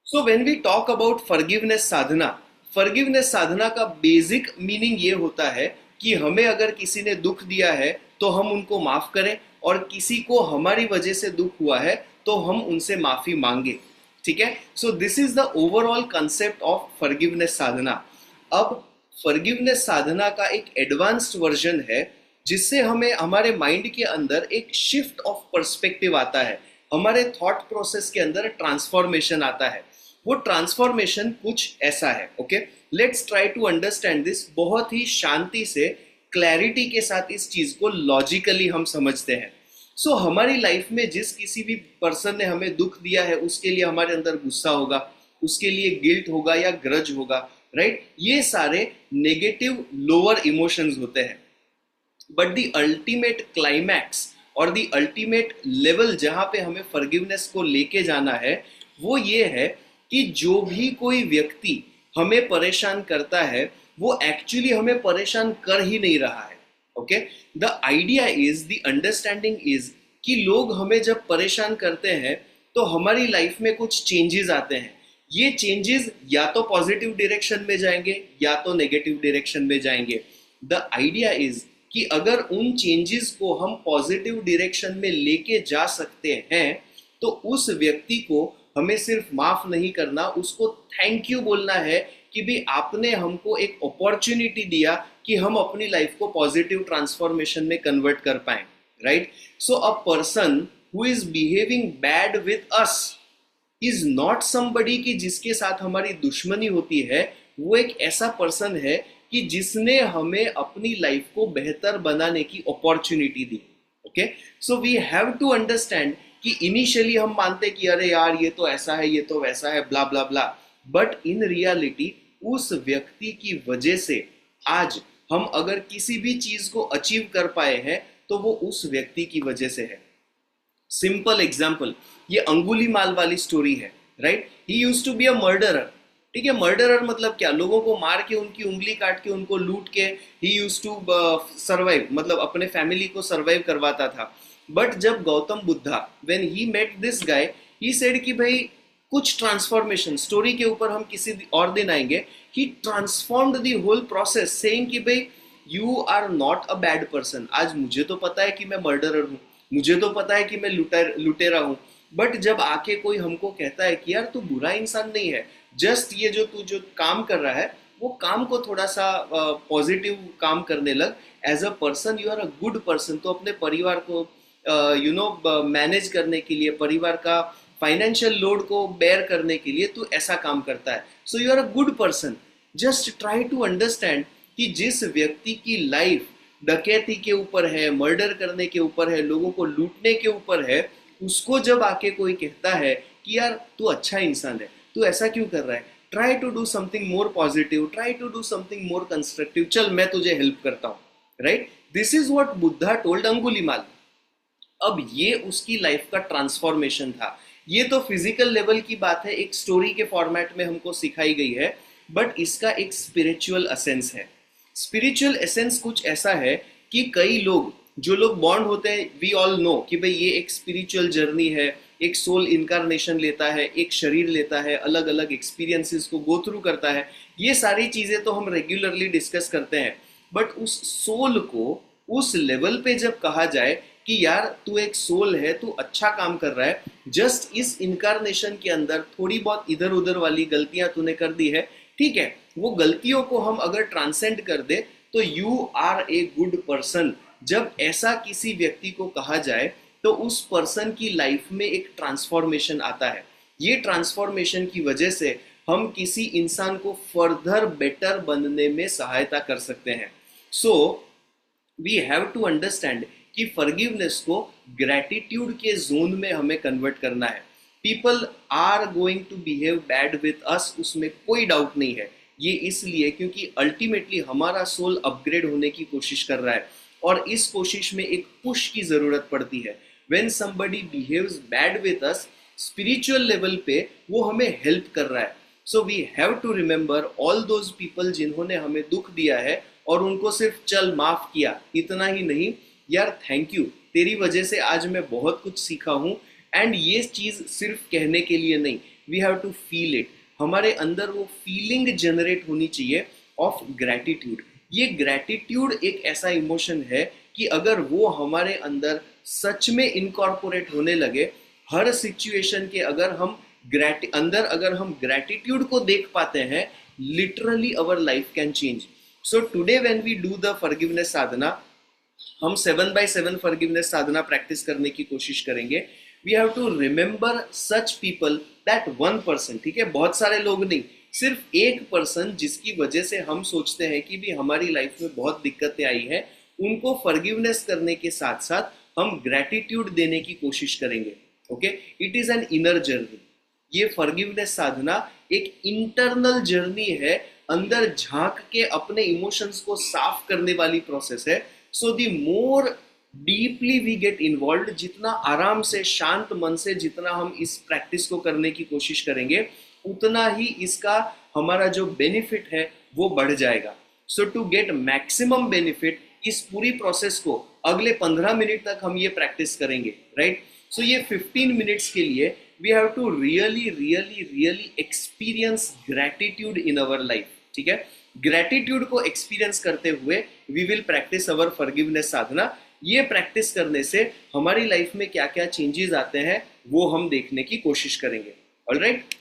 So when we talk about forgiveness sadhana का basic meaning ये होता है कि हमें अगर किसी ने दुख दिया है तो हम उनको माफ करें, और किसी को हमारी वजह से दुख हुआ है तो हम उनसे माफी मांगे। ठीक है, so this is the overall concept of forgiveness sadhana. अब फॉरगिवनेस साधना का एक एडवांस्ड वर्जन है जिससे हमें हमारे माइंड के अंदर एक शिफ्ट ऑफ पर्सपेक्टिव आता है, हमारे थॉट प्रोसेस के अंदर ट्रांसफॉर्मेशन आता है। वो ट्रांसफॉर्मेशन कुछ ऐसा है। Okay, let's try to understand this. बहुत ही शांति से, क्लैरिटी के साथ इस चीज को लॉजिकली हम समझते हैं। सो हमारी लाइफ में जिस किसी भी पर्सन ने हमें दुख दिया है उसके लिए हमारे अंदर गुस्सा होगा, उसके लिए गिल्ट होगा या ग्रज होगा, राइट? ये सारे नेगेटिव लोअर इमोशंस होते हैं। बट द अल्टीमेट क्लाइमैक्स और द अल्टीमेट लेवल जहां पे हमें फॉरगिवनेस को लेके जाना है वो ये है कि जो भी कोई व्यक्ति हमें परेशान करता है वो एक्चुअली हमें परेशान कर ही नहीं रहा है। Okay, the idea is, the understanding is कि लोग हमें जब परेशान करते हैं तो हमारी लाइफ में कुछ चेंजेस आते हैं। ये चेंजेस या तो पॉजिटिव डायरेक्शन में जाएंगे या तो नेगेटिव डायरेक्शन में जाएंगे। द आइडिया इज कि अगर उन चेंजेस को हम पॉजिटिव डायरेक्शन में लेके जा सकते हैं तो उस व्यक्ति को हमें सिर्फ माफ नहीं करना, उसको थैंक यू बोलना है कि भाई आपने हमको एक अपॉर्चुनिटी दिया कि हम अपनी लाइफ को पॉजिटिव ट्रांसफॉर्मेशन में कन्वर्ट कर पाए, right? So a person who is behaving bad with us is not somebody कि जिसके साथ हमारी दुश्मनी होती है। वो एक ऐसा पर्सन है कि जिसने हमें अपनी लाइफ को बेहतर बनाने की अपॉर्चुनिटी दी। Okay, so we have to understand कि इनिशियली हम मानते कि अरे यार ये तो ऐसा है, ये तो वैसा है, ब्ला ब्ला ब्ला, बट इन रियलिटी उस व्यक्ति की वजह से आज हम अगर किसी भी चीज को अचीव कर पाए हैं तो वो उस व्यक्ति की वजह से है। सिंपल एग्जाम्पल, ये अंगुलीमाल वाली स्टोरी है, right? He used to be a murderer. ठीक है, मर्डरर मतलब क्या? लोगों को मार के, उनकी उंगली काट के, उनको लूट के ही यूज्ड टू सर्वाइव, मतलब अपने फैमिली को सर्वाइव करवाता था। बट जब Gautam Buddha, when he met this guy, he said कि भाई कुछ ट्रांसफॉर्मेशन, स्टोरी के ऊपर हम किसी और दिन आएंगे, he transformed the whole process saying कि भाई you are not a bad person. आज मुझे तो पता है कि मैं मर्डरर हूँ, मुझे तो पता है कि मैं लुटेरा हूँ, बट जब आके कोई हमको कहता है कि यार तू बुरा इंसान नहीं है, जस्ट ये जो तू जो काम कर रहा है वो काम को थोड़ा सा पॉजिटिव काम करने लग, as a person you are a good person. तो अपने परिवार को मैनेज करने के लिए, परिवार का फाइनेंशियल लोड को बेयर करने के लिए तू ऐसा काम करता है, so you are a good person. Just try to understand कि जिस व्यक्ति की लाइफ डकैती के ऊपर है, मर्डर करने के ऊपर है, लोगों को लूटने के ऊपर है, उसको जब आके कोई कहता है कि यार तू अच्छा इंसान है, तू ऐसा क्यों कर रहा है, try to do something more positive, try to do something more constructive, चल मैं तुझे हेल्प करता हूँ, right? This is what Buddha told Angulimal. अब ये उसकी लाइफ का ट्रांसफॉर्मेशन था। ये तो फिजिकल लेवल की बात है, एक स्टोरी के फॉर्मेट में हमको सिखाई गई है, बट इसका एक स्पिरिचुअल एसेंस है। स्पिरिचुअल एसेंस कुछ ऐसा है कि कई लोग, जो लोग बॉन्ड होते हैं, वी ऑल नो कि भाई ये एक स्पिरिचुअल जर्नी है, एक सोल इनकारनेशन लेता है, एक शरीर लेता है, अलग अलग एक्सपीरियंसेस को गो थ्रू करता है। ये सारी चीजें तो हम रेगुलरली डिस्कस करते हैं, बट उस सोल को उस लेवल पे जब कहा जाए कि यार तू एक सोल है, तू अच्छा काम कर रहा है, जस्ट इस इनकारनेशन के अंदर थोड़ी बहुत इधर उधर वाली गलतियां तूने कर दी है, ठीक है, वो गलतियों को हम अगर ट्रांसेंड कर दे तो you are a good person. जब ऐसा किसी व्यक्ति को कहा जाए तो उस पर्सन की लाइफ में एक ट्रांसफॉर्मेशन आता है। ये ट्रांसफॉर्मेशन की वजह से हम किसी इंसान को फर्दर बेटर बनने में सहायता कर सकते हैं। So we have to understand कि फॉरगिवनेस को ग्रैटिट्यूड के जोन में हमें कन्वर्ट करना है। People are going to behave bad with us, उसमें कोई डाउट नहीं है। ये इसलिए क्योंकि अल्टीमेटली हमारा सोल अपग्रेड होने की कोशिश कर रहा है और इस कोशिश में एक पुश की जरूरत पड़ती है। When somebody behaves bad with us, spiritual level पे वो हमें हेल्प कर रहा है। So we have to remember all those people जिन्होंने हमें दुख दिया है और उनको सिर्फ चल माफ किया, इतना ही नहीं, यार थैंक यू, तेरी वजह से आज मैं बहुत कुछ सीखा हूँ। एंड ये चीज सिर्फ कहने के लिए नहीं, we have to feel it. हमारे अंदर वो फीलिंग जनरेट होनी चाहिए ऑफ ग्रैटिट्यूड। ये ग्रैटिट्यूड एक ऐसा इमोशन है कि अगर वो हमारे अंदर सच में इनकॉर्पोरेट होने लगे, हर सिचुएशन के अगर हम ग्रैटिट्यूड को देख पाते हैं, literally our life can change. So today when we do the forgiveness sadhana, हम 7x7 फॉरगिवनेस साधना प्रैक्टिस करने की कोशिश करेंगे। We have to remember such people, that one person, ठीक है, बहुत सारे लोग नहीं, सिर्फ एक पर्सन जिसकी वजह से हम सोचते हैं कि भी हमारी लाइफ में बहुत दिक्कतें आई है, उनको फॉरगिवनेस करने के साथ साथ हम ग्रैटिट्यूड देने की कोशिश करेंगे। Okay, it is an inner journey. ये फॉरगिवनेस साधना एक इंटरनल जर्नी है, अंदर झांक के अपने इमोशंस को साफ करने वाली प्रोसेस है। So the more deeply we get involve, जितना आराम से शांत मन से जितना हम इस प्रैक्टिस को करने की कोशिश करेंगे, उतना ही इसका हमारा जो बेनिफिट है वो बढ़ जाएगा। सो टू गेट मैक्सिमम बेनिफिट, इस पूरी प्रोसेस को अगले 15 मिनट तक हम ये प्रैक्टिस करेंगे, राइट। सो ये 15 मिनट्स के लिए we have to really experience gratitude in our life, ठीक है। ग्रैटिट्यूड को एक्सपीरियंस करते हुए we will practise our forgiveness sadhana. ये प्रैक्टिस करने से हमारी लाइफ में क्या क्या चेंजेस आते हैं वो हम देखने की कोशिश करेंगे। ऑलराइट।